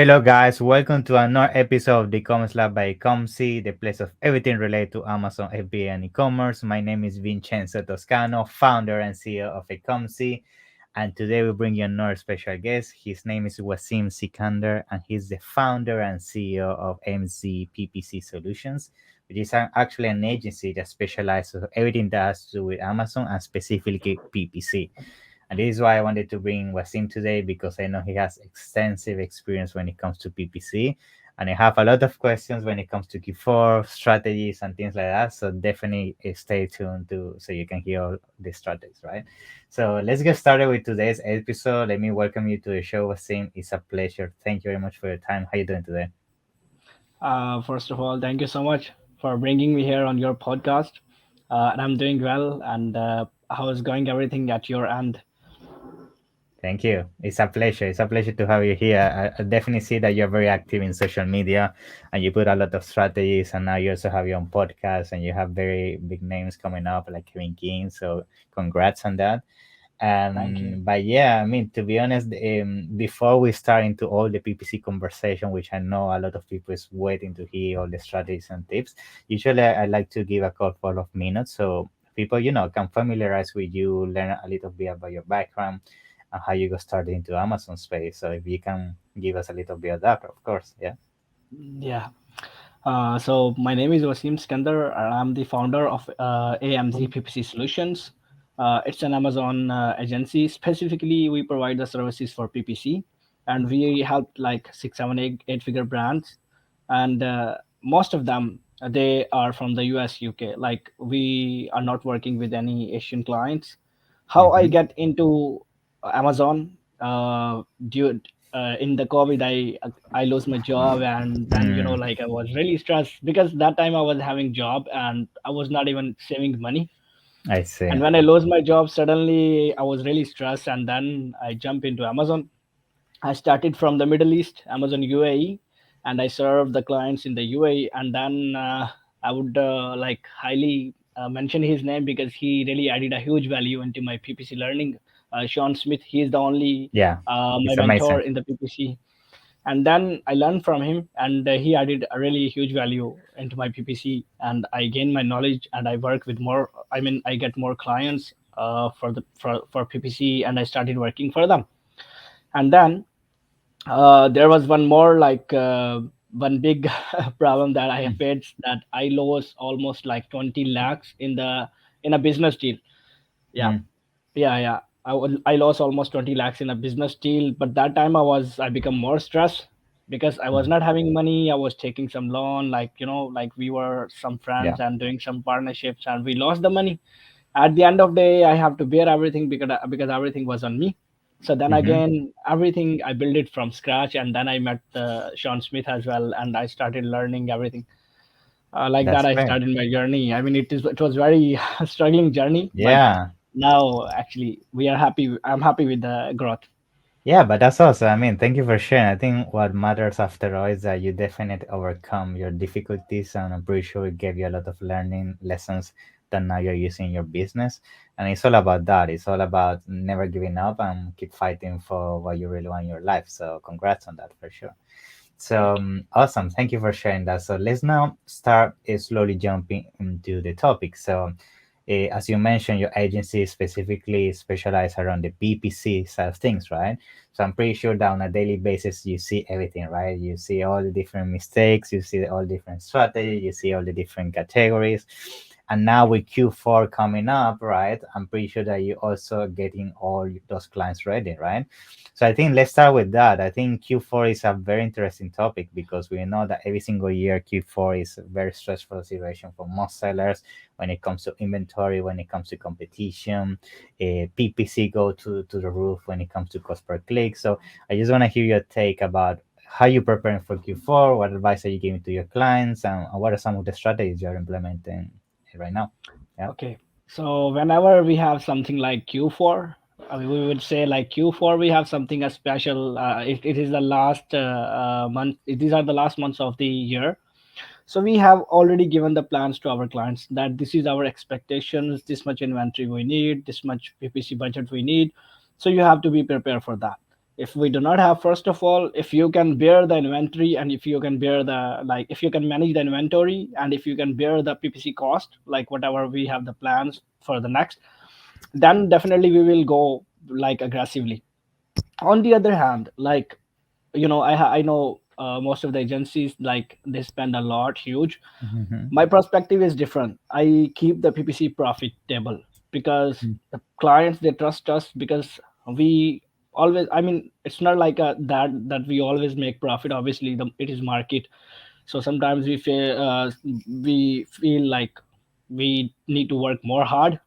Hello, guys. Welcome to another episode of the e-commerce lab by Ecomcy, the place of everything related to Amazon FBA and e-commerce. My name is Vincenzo Toscano, founder and CEO of Ecomcy, and today we bring you another special guest. His name is Waseem Sikander, and he's the founder and CEO of MZ PPC Solutions, which is actually an agency that specializes in everything that has to do with Amazon and specifically PPC. And this is why I wanted to bring Wasim today because I know he has extensive experience when it comes to PPC. And I have a lot of questions when it comes to Q4 strategies and things like that. So definitely stay tuned to so you can hear all the strategies, right? So let's get started with today's episode. Let me welcome you to the show, Wasim. It's a pleasure. Thank you very much for your time. How you doing today? First of all, thank you so much for bringing me here on your podcast. And I'm doing well. And how is going everything at your end? Thank you. It's a pleasure. It's a pleasure to have you here. I definitely see that you're very active in social media and you put a lot of strategies. And now you also have your own podcast and you have very big names coming up like Kevin King. So congrats on that. Thank you. But yeah, I mean, to be honest, before we start into all the PPC conversation, which I know a lot of people is waiting to hear all the strategies and tips, usually I like to give a couple of minutes so people, can familiarize with you, learn a little bit about your background and how you got started into Amazon space. So if you can give us a little bit of that, of course, yeah. Yeah. So my name is Waseem Sikander, and I'm the founder of AMZ PPC Solutions. It's an Amazon agency. Specifically, we provide the services for PPC, and we help like six, seven, eight-figure brands, and most of them they are from the US, UK. Like we are not working with any Asian clients. How I Mm-hmm. get into Amazon? Due in the COVID, I lost my job, and then Mm, like I was really stressed because that time I was having job and I was not even saving money. I see. And when I lost my job, suddenly I was really stressed, and then I jumped into Amazon. I started from the Middle East, Amazon UAE, and I served the clients in the UAE. And then I would like highly mention his name because he really added a huge value into my PPC learning. Sean Smith, he is the only Yeah, my it's mentor amazing. in the PPC. And then I learned from him, and he added a really huge value into my PPC, and I gained my knowledge, and I work with more. I mean, I get more clients for PPC, and I started working for them. And then there was one more one big problem that I have Mm, faced, that I lost almost like 20 lakhs in a business deal. Yeah, mm, yeah. I lost almost 20 lakhs in a business deal, but that time I become more stressed because I was mm. not having money. I was taking some loan, like like we were some Yeah. friends and doing some partnerships, and we lost the money. At the end of the day, I have to bear everything because everything was on me. So then Mm-hmm. again, everything I built it from scratch, and then I met Sean Smith as well, and I started learning everything. Like that, That's I great. started my journey. I mean, it was very struggling journey, but Yeah. now actually we are happy. I'm happy with the growth. Yeah, but that's awesome. I mean, thank you for sharing. I think what matters after all is that you definitely overcome your difficulties, and I'm pretty sure it gave you a lot of learning lessons that now you're using in your business. And it's all about that. It's all about never giving up and keep fighting for what you really want in your life. So, congrats on that for sure. So, Thank you. awesome. Thank you for sharing that. So, let's now start slowly jumping into the topic. So, as you mentioned, your agency specifically specialized around the PPC side of things, right? So I'm pretty sure that on a daily basis you see everything, right? You see all the different mistakes, you see all different strategies, you see all the different categories. And now with Q4 coming up, right? I'm pretty sure that you're also getting all those clients ready, right? So I think let's start with that. I think Q4 is a very interesting topic because we know that every single year Q4 is a very stressful situation for most sellers when it comes to inventory, when it comes to competition. PPC go to the roof when it comes to cost per click. So I just want to hear your take about how you preparing for Q4, what advice are you giving to your clients, and what are some of the strategies you're implementing right now? Yeah. Okay. So whenever we have something like Q4, we would say like Q4 we have something as special. It is the last month. These are the last months of the year. So we have already given the plans to our clients that this is our expectations, this much inventory we need, this much PPC budget we need. So you have to be prepared for that. If we do not have, first of all, if you can bear the inventory, and if you can bear the, like, if you can manage the inventory, and if you can bear the PPC cost, like whatever we have the plans for the next, then definitely we will go like aggressively. On the other hand, like, I know most of the agencies, like, they spend a lot huge. Mm-hmm. My perspective is different. I keep the PPC profitable because the clients, they trust us, because we always, I mean, it's not like that we always make profit. Obviously, it is market. So sometimes we feel like we need to work more hard.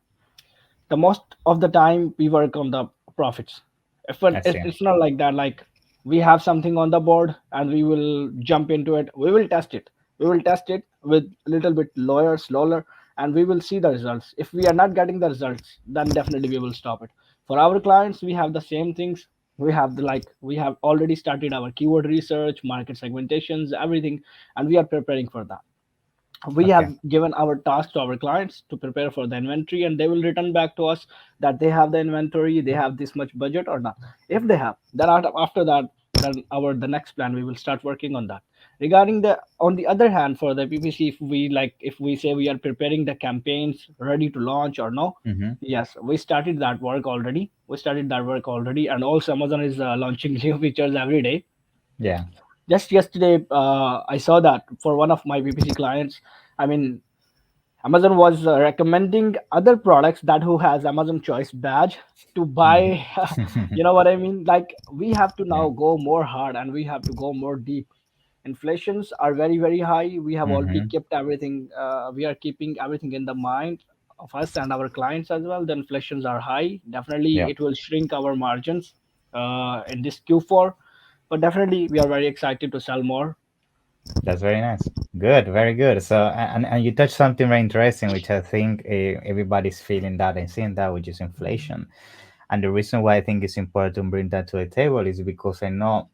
The most of the time we work on the profits. If I see. it's not like that, like, we have something on the board and we will jump into it, we will test it with a little bit lower, slower, and we will see the results. If we are not getting the results, then definitely we will stop it. For our clients, we have the same things. We have we have already started our keyword research, market segmentations, everything, and we are preparing for that. We Okay. have given our task to our clients to prepare for the inventory, and they will return back to us that they have the inventory, they have this much budget or not. If they have, then after that, then our the next plan, we will start working on that. Regarding the, on the other hand, for the PPC, if we say we are preparing the campaigns ready to launch or no, Mm-hmm. yes, we started that work already. And also Amazon is launching new features every day. Yeah. Just yesterday, I saw that for one of my PPC clients, I mean, Amazon was recommending other products that who has Amazon Choice badge to buy. Mm-hmm. You know what I mean? Like, we have to Yeah. now go more hard and we have to go more deep. Inflations are very, very high. We have already Mm-hmm. kept everything. We are keeping everything in the mind of us and our clients as well. The inflations are high. Definitely, Yeah. it will shrink our margins in this Q4. But definitely, we are very excited to sell more. That's very nice. Good, very good. So, and you touched something very interesting, which I think everybody's feeling that and seeing that, which is inflation. And the reason why I think it's important to bring that to the table is because I know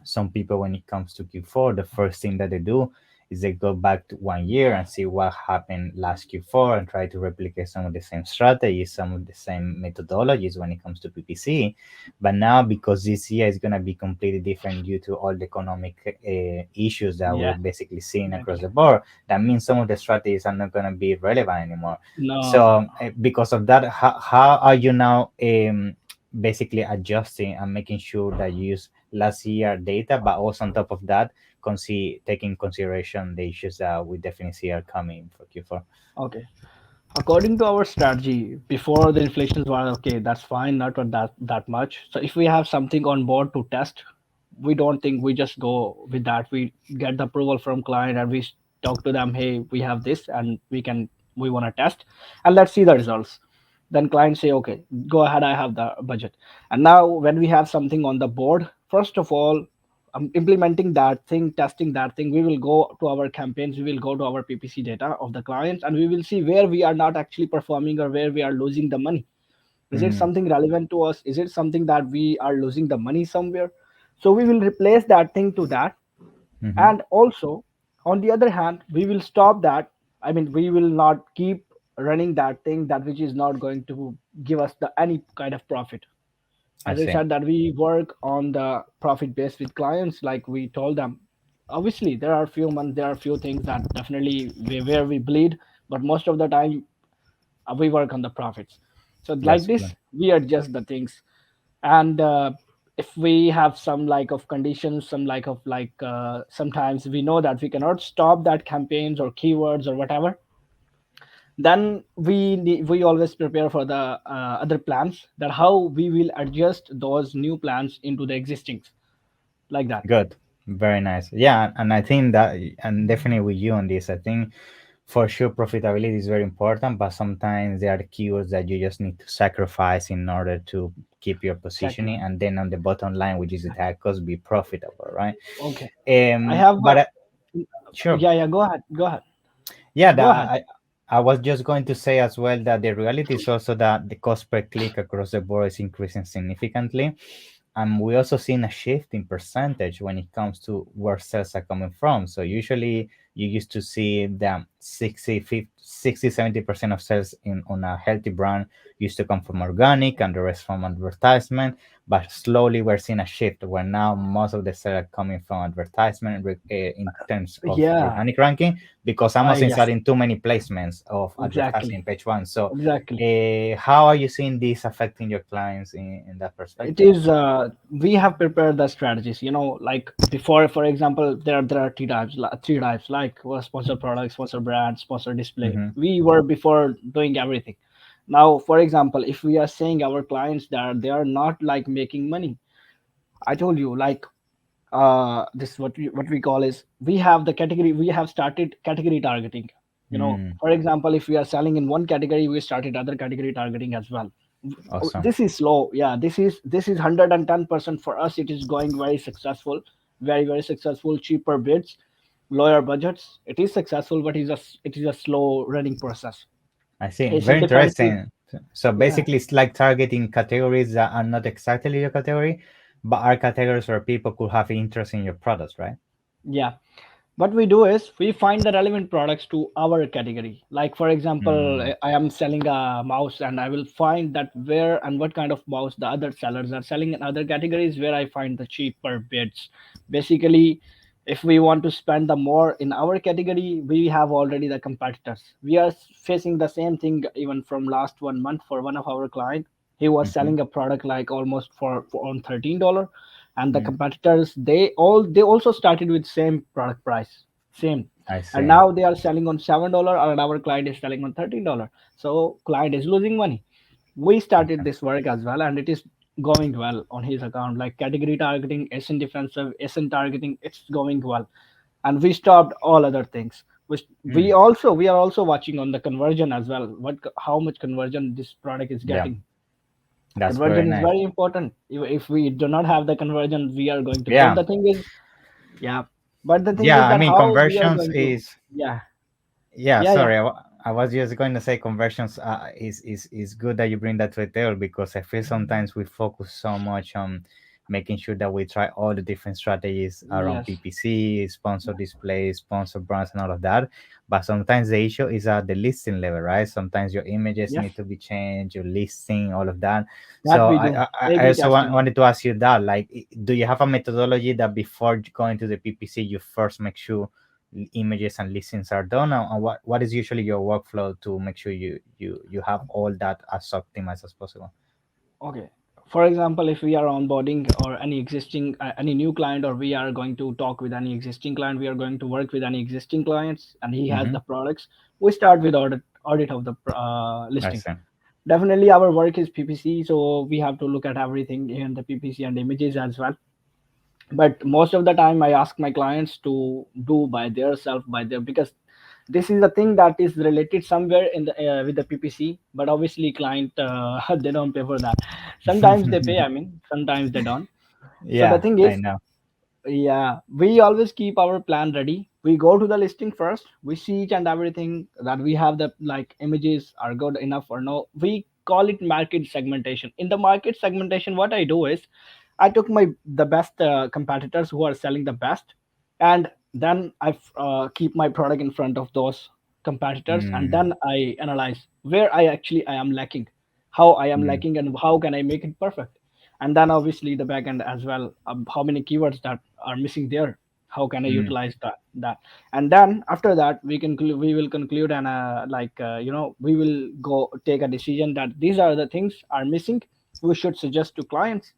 some people, when it comes to Q4, the first thing that they do is they go back to 1 year and see what happened last Q4 and try to replicate some of the same strategies, some of the same methodologies when it comes to PPC. But now, because this year is going to be completely different due to all the economic issues that we're Yeah, basically seeing across exactly. the board, that means some of the strategies are not going to be relevant anymore. No, no, So, no. because of that, how are you now basically adjusting and making sure that you use last year data, but also on top of that, taking consideration the issues that we definitely see are coming for Q4. Okay. According to our strategy, before the inflations were okay, that's fine, not for that much. So if we have something on board to test, we don't think we just go with that. We get the approval from client and we talk to them, hey, we have this and we want to test and let's see the results. Then clients say, okay, go ahead, I have the budget. And now when we have something on the board, first of all, implementing that thing, testing that thing, we will go to our campaigns, we will go to our PPC data of the clients, and we will see where we are not actually performing or where we are losing the money. Is it Mm, something relevant to us? Is it something that we are losing the money somewhere? So we will replace that thing to that. mm-hmm. And also, on the other hand, we will stop that. I mean, we will not keep running that thing that which is not going to give us the any kind of profit. I As I see. said, that we work on the profit base with clients, like we told them. Obviously, there are few things that definitely where we bleed, but most of the time we work on the profits. So like That's this, good. we adjust the things, and if we have some like of conditions, some like of sometimes we know that we cannot stop that campaigns or keywords or whatever, then we always prepare for the other plans, that how we will adjust those new plans into the existings, like that. Good. Very nice. Yeah, and I think that, and definitely with you on this, I think for sure profitability is very important, but sometimes there are keywords that you just need to sacrifice in order to keep your Exactly. positioning, and then on the bottom line, which is the tag cost, be profitable, right? Okay. I have But sure. yeah, yeah, go ahead, go ahead, Yeah, go ahead. I was just going to say as well that the reality is also that the cost per click across the board is increasing significantly. And we also seen a shift in percentage when it comes to where sales are coming from. So usually you used to see that 60-70% of sales in on a healthy brand used to come from organic and the rest from advertisement. But slowly we're seeing a shift where now most of the sales are coming from advertisement in terms of Yeah, organic ranking, because Amazon is yes, adding too many placements of advertising exactly, in page one. So exactly. how are you seeing this affecting your clients in that It perspective? is we have prepared the strategies, like before, for example, there are three types, like sponsor product, sponsor brand, sponsor display. Mm-hmm. We were before doing everything. Now, for example, if we are saying our clients that they are not like making money, I told you, like, this what we call is, we have the category, we have started category targeting. Mm, For example, if we are selling in one category, we started other category targeting as well. awesome. This is slow, yeah, this is 110% for us. It is going very successful, very very successful. Cheaper bids, lower budgets, it is successful, but it is a slow running process. I see. It's Very independently. interesting. So Yeah, basically, it's like targeting categories that are not exactly your category, but are categories where people could have interest in your products, right? yeah. What we do is we find the relevant products to our category. Like, for example, Mm, I am selling a mouse, and I will find that where and what kind of mouse the other sellers are selling in other categories, where I find the cheaper bids. Basically, if we want to spend the more in our category, we have already the competitors. We are facing the same thing even from last 1 month for one of our client. He was mm-hmm, selling a product like almost for on $13, and the mm, competitors, they also started with same product price, same, I and see. now they are selling on $7, and our client is selling on $13. So client is losing money. We started Okay. this work as well, and it is going well on his account, like category targeting, SN defensive, SN targeting, it's going well. And we stopped all other things, which we Mm, also we are also watching on the conversion as well, how much conversion this product is yeah, getting. that's very Conversion is nice. very important. If we do not have the conversion, we are going to fail. Yeah, The thing is, yeah, but the thing is yeah. I that mean, how we are conversions going to, is. yeah, Yeah, yeah, yeah, sorry. I was just going to say conversions is good that you bring that to the table, because I feel sometimes we focus so much on making sure that we try all the different strategies around yes, PPC, sponsor displays, sponsor brands, and all of that. But sometimes the issue is at the listing level, right? Sometimes your images yes, need to be changed, your listing, all of that. that So we do. I A/B also testing. wanted to ask you that, like, do you have a methodology that before going to the PPC, you first make sure images and listings are done, and what is usually your workflow to make sure you have all that as optimized as possible? Okay. For example, if we are onboarding or any existing any new client, or we are going to talk with any existing client, we are going to work with any existing clients, and he has Mm-hmm. the products. We start with audit of the I listing. see. Definitely, our work is PPC, so we have to look at everything in the PPC and images as well. But most of the time, I ask my clients to do by their self, by their, because this is a thing that is related somewhere in the with the PPC. But obviously, client they don't pay for that. Sometimes they pay. I mean, sometimes they don't. So the Yeah, thing I is, know. yeah, we always keep our plan ready. We go to the listing first. We see each and everything that we have, the like images are good enough or no. We call it market segmentation. In the market segmentation, what I do is I took my the best competitors who are selling the best, and then I keep my product in front of those competitors, and Mm, then I analyze where I am lacking, how I am mm, lacking, and how can I make it perfect. And then obviously the backend as well, how many keywords that are missing there, how can I mm, utilize that. And then after that we will conclude, and we will go take a decision that these are the things are missing, we should suggest to clients.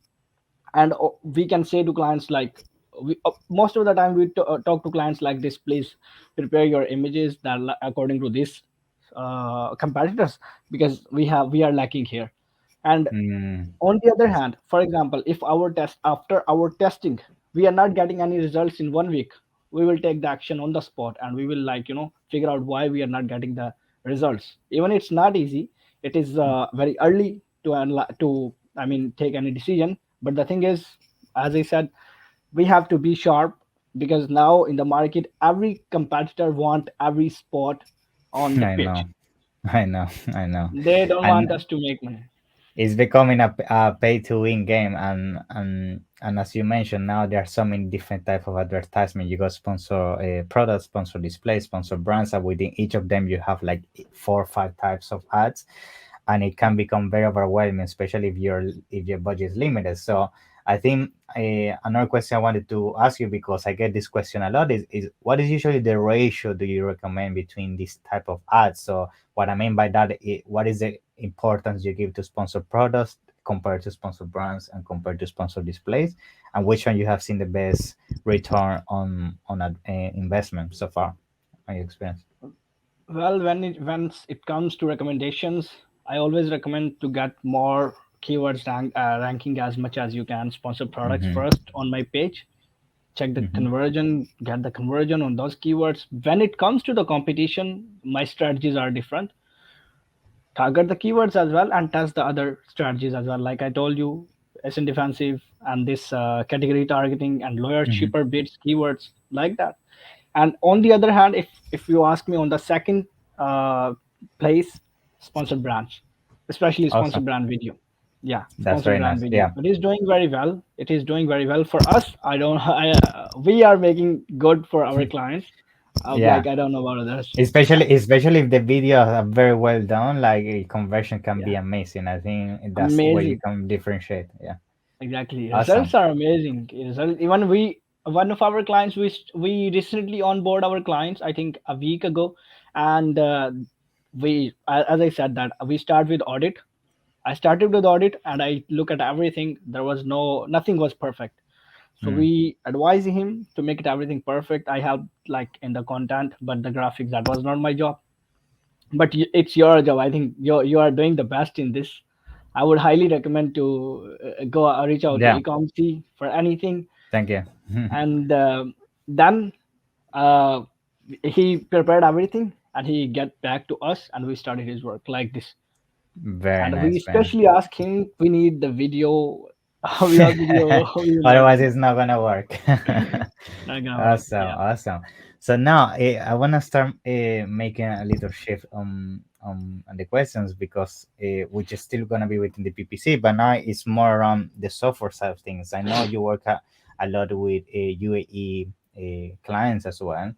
And we can say to clients like, most of the time we talk to clients like this: please prepare your images that according to this competitors, because we are lacking here. And mm. on the other I see. hand, for example, if our test after our testing we are not getting any results in 1 week, we will take the action on the spot, and we will figure out why we are not getting the results. Even it's not easy, it is very early to I mean take any decision. But the thing is, as I said, we have to be sharp, because now in the market every competitor want every spot on the I know. pitch. I know. I know. They don't want And us to make money. It's becoming a pay to win game, and as you mentioned, now there are so many different type of advertisement. You got sponsor products, sponsor displays, sponsor brands, and within each of them you have like 4 or 5 types of ads, and it can become very overwhelming, especially if your budget is limited. So I think another question I wanted to ask you, because I get this question a lot, is what is usually the ratio do you recommend between this type of ads? So what I mean by that, what is the importance you give to sponsor products compared to sponsor brands and compared to sponsor displays, and which one you have seen the best return on an investment so far, on your experience? Well, when it comes to recommendations, I always recommend to get more keywords ranking as much as you can. Sponsor products Mm-hmm. first on my page. Check the Mm-hmm. conversion, get the conversion on those keywords. When it comes to the competition, my strategies are different. Target the keywords as well and test the other strategies as well. Like I told you, SN defensive and this category targeting and lower Mm-hmm. cheaper bids keywords like that. And on the other hand, if you ask me, on the second uh, place, sponsored brands, especially Awesome. sponsored brand video. Yeah, That's sponsored very brand nice. video. Yeah. It is doing very well. It is doing very well for us. I don't. We are making good for our clients. Yeah. Like I don't know about others. Yeah, Especially if the videos are very well done, like conversion can be yeah, amazing. I think that's where you amazing. can differentiate. Yeah. Exactly. Results Awesome. are amazing. Even one of our clients, we recently onboard our clients, I think a week ago, and as I said, that we start with audit. I started with audit, and I look at everything. There was nothing was perfect. So Mm. we advise him to make it everything perfect. I helped like in the content, but the graphics, that was not my job. But it's your job. I think you are doing the best in this. I would highly recommend to go reach out to Yeah. Ecomcy for anything. Thank you. And then uh, he prepared everything and he get back to us and we started his work like this. Very And we nice, man. especially asked him, we need the video. Without video, we will not Otherwise, work. it's not gonna work. Not gonna work. Awesome, Yeah. awesome. So now I wanna start making a little shift on the questions, because which is still gonna be within the PPC, but now it's more around the software side of things. I know you work a lot with UAE clients as well,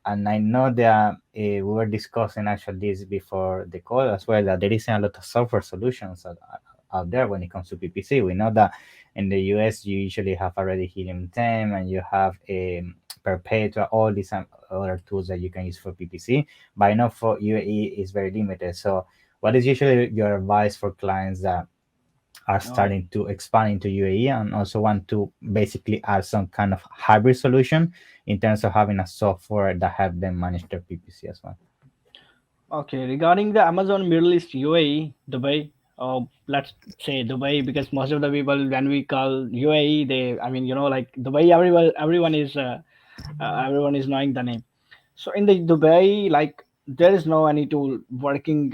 and I know that we were discussing actually this before the call as well, that there isn't a lot of software solutions out there when it comes to PPC. We know that in the US you usually have already Helium 10, and you have Perpetua, all these other tools that you can use for PPC. But I know for UAE is very limited. So what is usually your advice for clients that are Oh, starting to expand into UAE and also want to basically add some kind of hybrid solution in terms of having a software that help them manage their PPC as well? okay. Regarding the Amazon Middle East, UAE, Dubai, let's say Dubai, because most of the people, when we call UAE, they, I mean, like Dubai, everyone is knowing the name. So in the Dubai, like there is no any tool working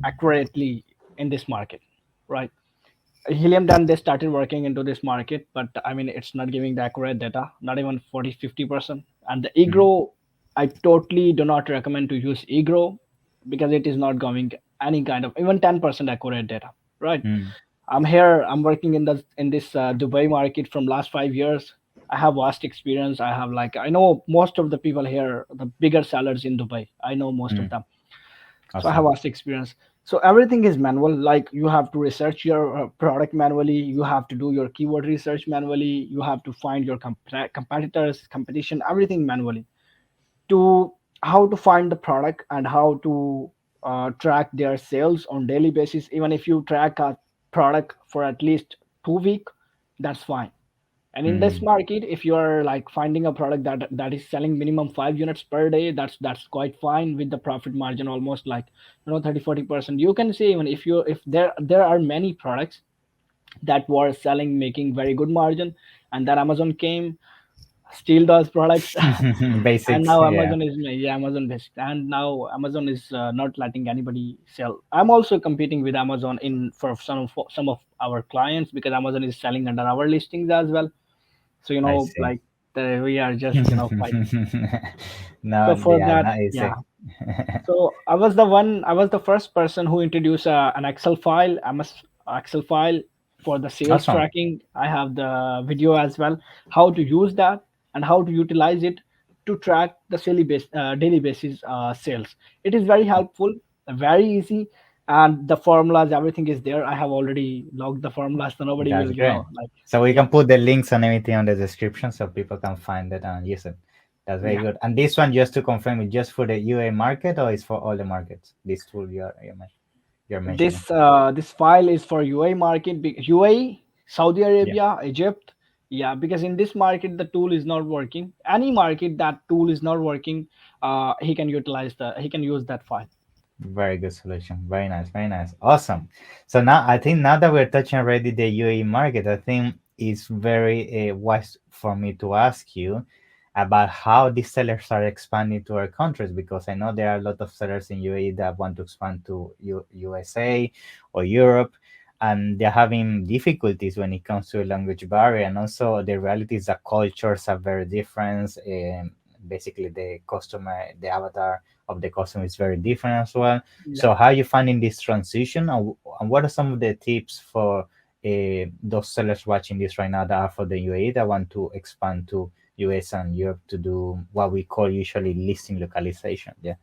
accurately in this market, right? Helium then they started working into this market, but I mean it's not giving the accurate data, not even 40-50%. And the Mm, eGrow, I totally do not recommend to use eGrow because it is not giving any kind of even 10% accurate data, right? mm, I'm working in this Dubai market from last 5 years. I have vast experience. I know most of the people here, the bigger sellers in Dubai. I know most of mm. them, so I have Awesome. vast experience. So everything is manual. Like you have to research your product manually, you have to do your keyword research manually, you have to find your competitors, competition, everything manually, to how to find the product and how to track their sales on daily basis. Even if you track a product for at least 2 week, that's fine. And in this Mm, market, if you are like finding a product that is selling minimum 5 units per day, that's quite fine with the profit margin almost like 30-40%. You can say, even if there are many products that were selling making very good margin, and then Amazon came, steal those products. And basics. now Yeah. Amazon is, yeah, Amazon basic, and now Amazon is not letting anybody sell. I'm also competing with Amazon in for some of our clients because Amazon is selling under our listings as well. So I see. like we are just fighting. So No, for yeah, that, not yeah. easy. So I was the first person who introduced an Excel file, Excel file for the sales Awesome. tracking. I have the video as well, how to use that and how to utilize it to track the daily basis sales. It is very helpful, very easy, and the formulas, everything is there. I have already logged the formulas, so nobody That's will, great. like, So we yeah, can put the links and everything on the description so people can find it and use it. That's very yeah. good. And this one, just to confirm, is just for the UA market or is for all the markets? This tool you're mentioning. This file is for UAE market, UAE, Saudi Yeah. Arabia, Egypt. Yeah, because in this market the tool is not working. Any market that tool is not working, he can use that file. Very good solution. Very nice. Very nice. Awesome. So now I think now that we're touching already the UAE market, I think it's very wise for me to ask you about how these sellers are expanding to our countries because I know there are a lot of sellers in UAE that want to expand to USA or Europe, and they're having difficulties when it comes to a language barrier, and also the reality is that cultures are very different. Basically, the customer, the avatar of the customer is very different as well. Yeah. So, how are you finding this transition, and what are some of the tips for those sellers watching this right now that are for the UAE that want to expand to US and Europe to do what we call usually listing localization? Yeah.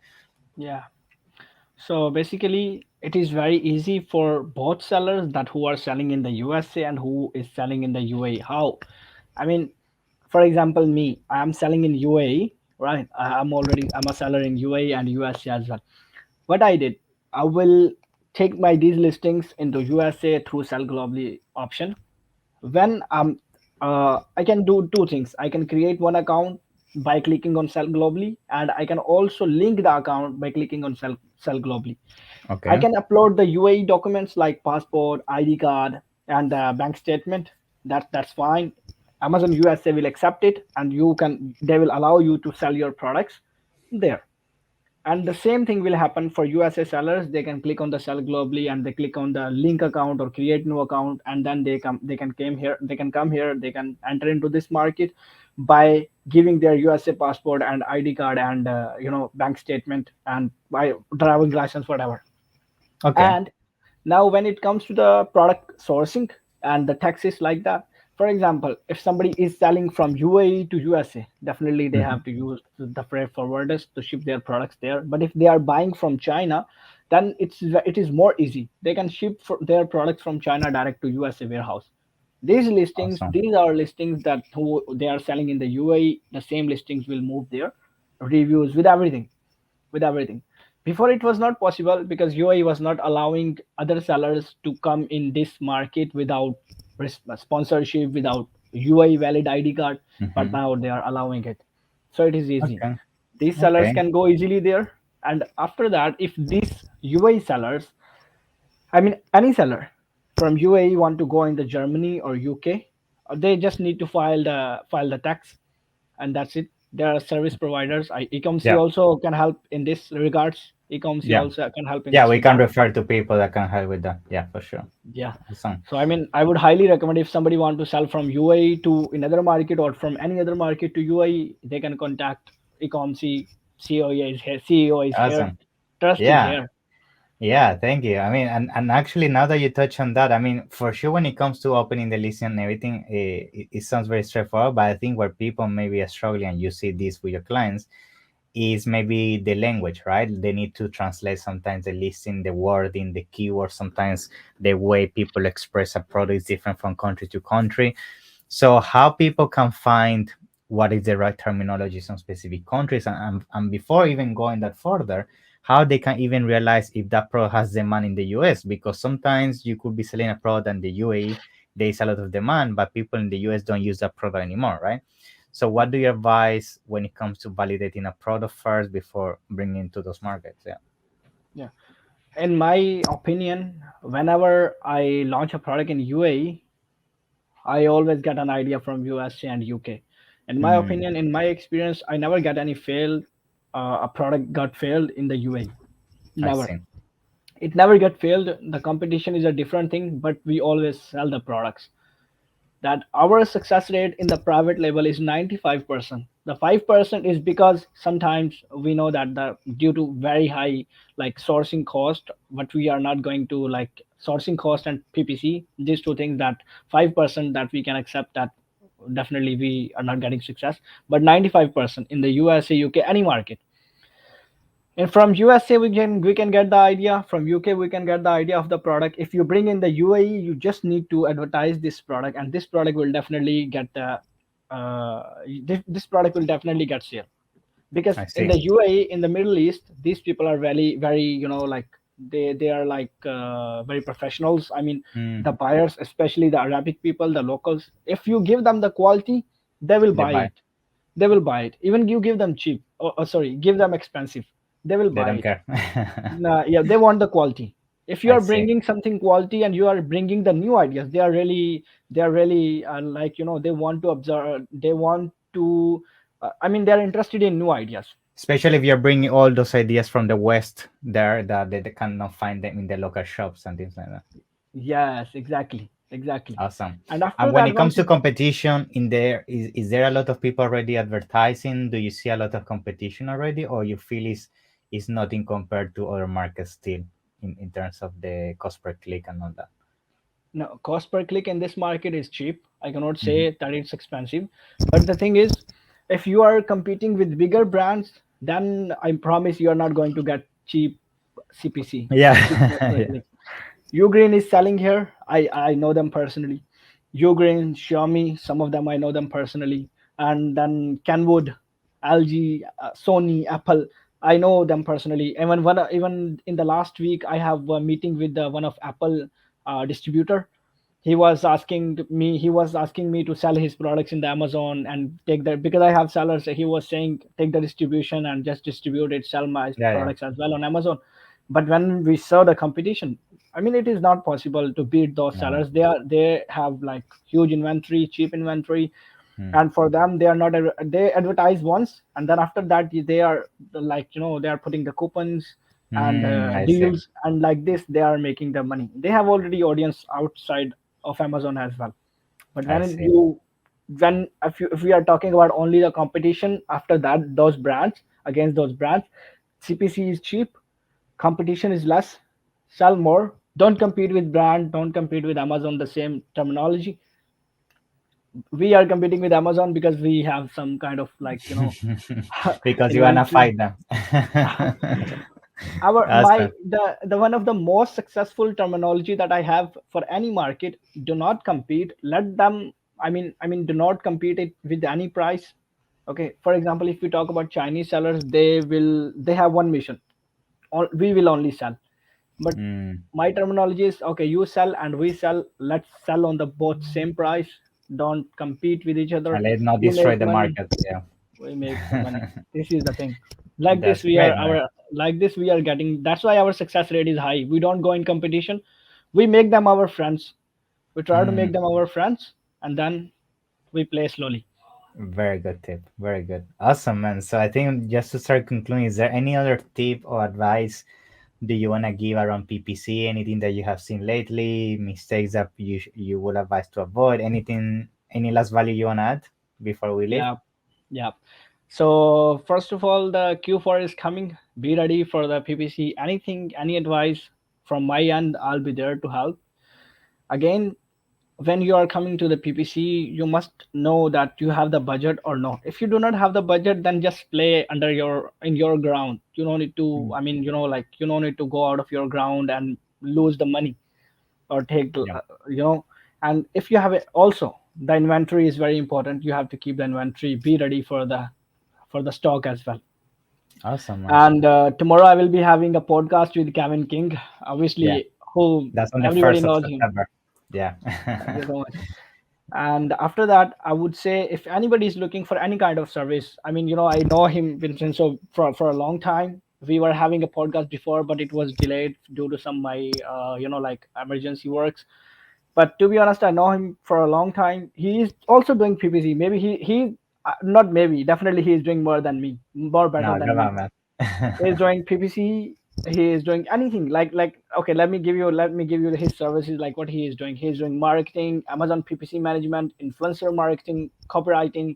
Yeah. So basically, it is very easy for both sellers that who are selling in the USA and who is selling in the UAE. How? I mean, for example, me, I am selling in UAE, right? I'm a seller in UAE and USA as well. What I did, I will take my these listings into USA through sell globally option. When I can do two things. I can create one account by clicking on sell globally, and I can also link the account by clicking on sell globally. I Okay. can upload the UAE documents like passport, ID card, and bank statement. That's fine. Amazon USA will accept it, and they will allow you to sell your products there. And the same thing will happen for USA sellers. They can click on the sell globally and they click on the link account or create new account, and then they can come here, they can enter into this market by giving their USA passport and ID card and bank statement and by driving license, whatever. Okay. And now when it comes to the product sourcing and the taxes like that, for example, if somebody is selling from UAE to USA, definitely they Hmm. have to use the freight forwarders to ship their products there. But if they are buying from China, then it is more easy. They can ship their products from China direct to USA warehouse. Awesome. These are listings that who they are selling in the UAE. The same listings will move there, reviews with everything. Before it was not possible because UAE was not allowing other sellers to come in this market without sponsorship, without UAE valid ID card. But Hmm. now they are allowing it, so it is easy. Okay. These sellers Okay. can go easily there, and after that, if these UAE sellers, I mean any seller from UAE want to go in the Germany or UK, they just need to file the tax, and that's it. There are service providers. Ecomcy Yeah. also can help in this regards. Ecomcy Yeah. also can help in Yeah. this We can regard. refer to people that can help with that. Yeah, for sure. Yeah. Awesome. So I mean, I would highly recommend if somebody want to sell from UAE to another market or from any other market to UAE, they can contact Ecomcy. CEO is here. CEO is here. Awesome. Trust is Yeah. here. Yeah, thank you. I mean, and actually, now that you touch on that, I mean, for sure, when it comes to opening the listing and everything, it sounds very straightforward. But I think where people maybe are struggling, and you see this with your clients, is maybe the language, right? They need to translate sometimes the listing, the wording, the keywords. Sometimes the way people express a product is different from country to country. So how people can find what is the right terminology in specific countries, and before even going that further, how they can even realize if that product has demand in the US, because sometimes you could be selling a product in the UAE, there is a lot of demand, but people in the US don't use that product anymore, right? So what do you advise when it comes to validating a product first before bringing it to those markets? Yeah. Yeah. In my opinion, whenever I launch a product in UAE, I always get an idea from USA and UK. In my Hmm. opinion, in my experience, I never get any failed. A product got failed in the UAE. I Never. see. It never get failed. The competition is a different thing, but we always sell the products. That our success rate in the private label is 95%. The 5% is because sometimes we know that the due to very high like sourcing cost, but we are not going to like sourcing cost and PPC, these two things, that 5% that we can accept, that definitely we are not getting success. But 95% in the USA, UK, any market, and from USA we can get the idea, from UK we can get the idea of the product. If you bring in the UAE, you just need to advertise this product, and this product will definitely get the this product will definitely get sale. Because I in see. the UAE, in the Middle East, these people are very like they are like very professionals. I mean, Mm, the buyers, especially the Arabic people, the locals, if you give them the quality, they will they buy buy. it. They will buy it. Even you give them cheap, or sorry, give them expensive, they will They buy don't it. care. Nah, yeah, they want the quality. If you I are see. bringing something quality and you are bringing the new ideas, they are really like they want to observe, they want to I mean, they are interested in new ideas. Especially if you're bringing all those ideas from the West there that they cannot find them in the local shops and things like that. Yes, exactly, exactly. Awesome. And And after when that, it comes once to you competition in there, is there a lot of people already advertising? Do you see a lot of competition already, or you feel is nothing compared to other markets still in terms of the cost per click and all that? no, cost per click in this market is cheap. I cannot Hmm. say that it's expensive, but the thing is, if you are competing with bigger brands, then I promise you are not going to get cheap CPC, Yeah. cheap cost per Yeah. click. Ugreen is selling here. I know them personally. Ugreen, Xiaomi, some of them I know them personally, and then Kenwood, LG, Sony, Apple. I know them personally. Even in the last week, I have a meeting with one of Apple distributor. He was asking me to sell his products in the Amazon and take that, because I have sellers. He was saying take the distribution and just distribute it, sell my Yeah. Yeah. products as well on Amazon. But when we saw the competition, I mean, it is not possible to beat those No. sellers. They have like huge inventory, cheap inventory, Hmm. and for them they are not they advertise once, and then after that they are like they are putting the coupons and I see. deals, and like this they are making the money. They have already audience outside of Amazon as well. But I when see. you when if we are talking about only the competition, after that those brands, against those brands, CPC is cheap, competition is less, sell more. Don't compete with brand, don't compete with Amazon, the same terminology. We are competing with Amazon because we have some kind of like Because you wanna inventory. fight them. Our my Awesome. the one of the most successful terminology that I have for any market: do not compete, let them, I mean do not compete it with any price. Okay, for example, if we talk about Chinese sellers, they have one mission: we will only sell. But Mm. my terminology is, okay, you sell and we sell, let's sell on the both same price. Don't compete with each And other. let's not You destroy make the money, market. Yeah. we make the money. This is the thing. Like this That's we great, are man. our like this we are getting, that's why our success rate is high. We don't go in competition, we make them our friends. We try to make Mm. them our friends, and then we play slowly. Very good tip. Very good. Awesome, man. So I think just to start concluding, is there any other tip or advice do you want to give around PPC? Anything that you have seen lately, mistakes that you would advise to avoid? Anything, any last value you want to add before we leave? Yeah, yeah. So first of all, the Q4 is coming. Be ready for the PPC. Anything, any advice from my end, I'll be there to help. Again, when you are coming to the PPC, you must know that you have the budget or not. If you do not have the budget, then just play under your in your ground. You don't need to. Mm. I mean, like you don't need to go out of your ground and lose the money, or take Yeah. And if you have it also, the inventory is very important. You have to keep the inventory. Be ready for the stock as well. Awesome, man. And tomorrow I will be having a podcast with Kevin King, Yeah. obviously, who That's on the everybody 1st of knows him. September. Yeah. Thank you so much. And after that, I would say, if anybody is looking for any kind of service, I mean, I know him, Vincent, so for a long time. We were having a podcast before, but it was delayed due to some my like emergency works. But to be honest, I know him for a long time. He is also doing PPC. Maybe he not maybe, definitely he is doing more than me, more better No, than come me. on, man. He is doing PPC. He is doing anything, like okay, let me give you his services, like what he is doing. He is doing marketing, Amazon PPC management, influencer marketing, copywriting,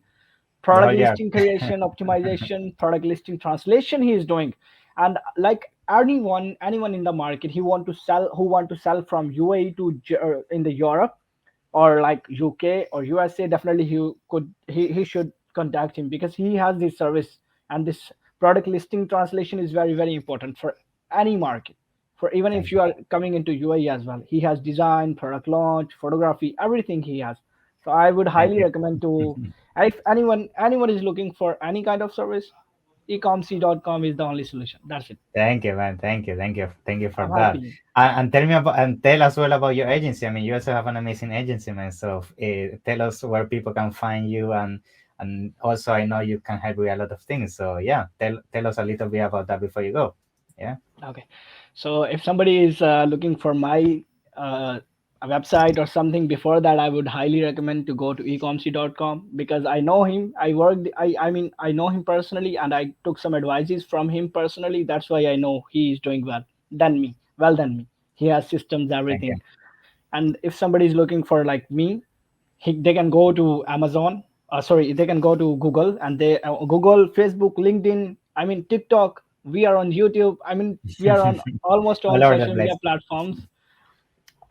Oh product yeah. listing creation, optimization, product listing translation he is doing. And like anyone in the market, who want to sell from UAE to in the Europe, or like UK or USA, definitely he should contact him, because he has this service. And this product listing translation is very very important for any market. For even if Thank you are coming into UAE as well, he has design, product launch, photography, everything he has. So I would thank highly you. recommend to, if anyone is looking for any kind of service, ecomcy.com is the only solution. That's it. Thank you, man. Thank you for I'm that. happy. And tell me about, and tell us well about your agency. I mean, you also have an amazing agency, man. So tell us where people can find you, and also I know you can help with a lot of things. So yeah, tell us a little bit about that before you go. Yeah. Okay. So if somebody is looking for my uh, a website or something, before that, I would highly recommend to go to ecomcy.com, because I know him. I know him personally, and I took some advices from him personally. That's why I know he is doing well than me. He has systems, Thank you. everything. And if somebody is looking for like me, they can go to Amazon. Sorry, they can go to Google, and they Google, Facebook, LinkedIn. I mean TikTok. We are on YouTube. I mean we are on almost all All over the social media place. platforms.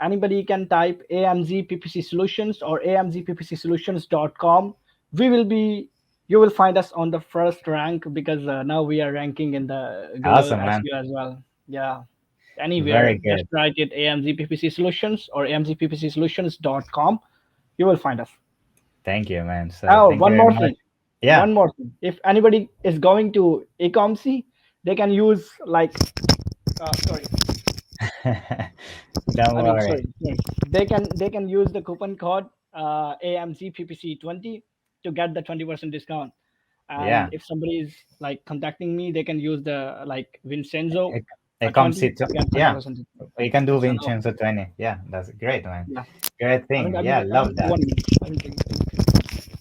Anybody can type AMZ PPC Solutions or amzppcsolutions.com. We will be You will find us on the first rank, because now we are ranking in the Google Awesome, man. SEO as well. Yeah, anywhere, Very just good. write it AMZ PPC Solutions or amzppcsolutions.com. You will find us. Thank you, man. So Oh, thank you one very more much. thing. Yeah. If anybody is going to Ecomcy, they can use like, sorry, Don't I mean, worry. sorry. They can use the coupon code AMZPPC20 to get the 20% discount. And Yeah. if somebody is like contacting me, they can use the like Vincenzo It, it comes 20 to, to get yeah. 20% discount. We can do So Vincenzo 20. Yeah, that's great, man. yeah, Great thing. Yeah, I love mean that. 1 minute. I mean,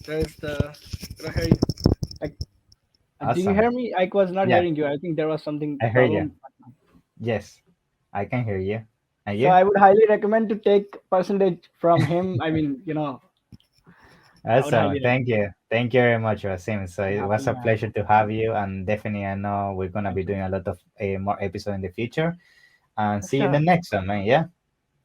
there's the. Can I hear you? Like, did you Awesome. hear me? I was not Yeah, hearing you. I think there was something I heard you. problem. Yes, I can hear you. And So you? I would highly recommend to take percentage from him. I mean, I would Awesome. highly recommend. Thank you. Thank you very much, Wasim. So I'm it was happy, a man. pleasure to have you. And definitely, I know we're going to be Thank you. doing a lot of more episodes in the future. And see you in the Sure. next one, man. Yeah.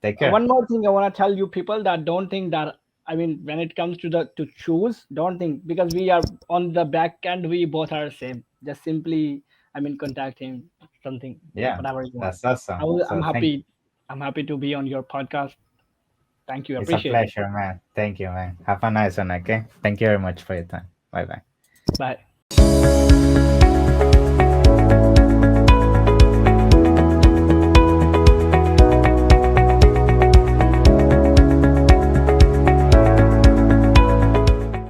Take care. One more thing I want to tell you people, that don't think that, I mean, when it comes to the to choose, don't think, because we are on the back end, we both are same. Just simply, I mean, contact him, something, Yeah. whatever you want. That's awesome. I'm So thank happy. I'm happy to be on your podcast. Thank you. It's a Appreciate it. pleasure, man. Thank you, man. Have a nice one, okay? Thank you very much for your time. Bye bye. Bye.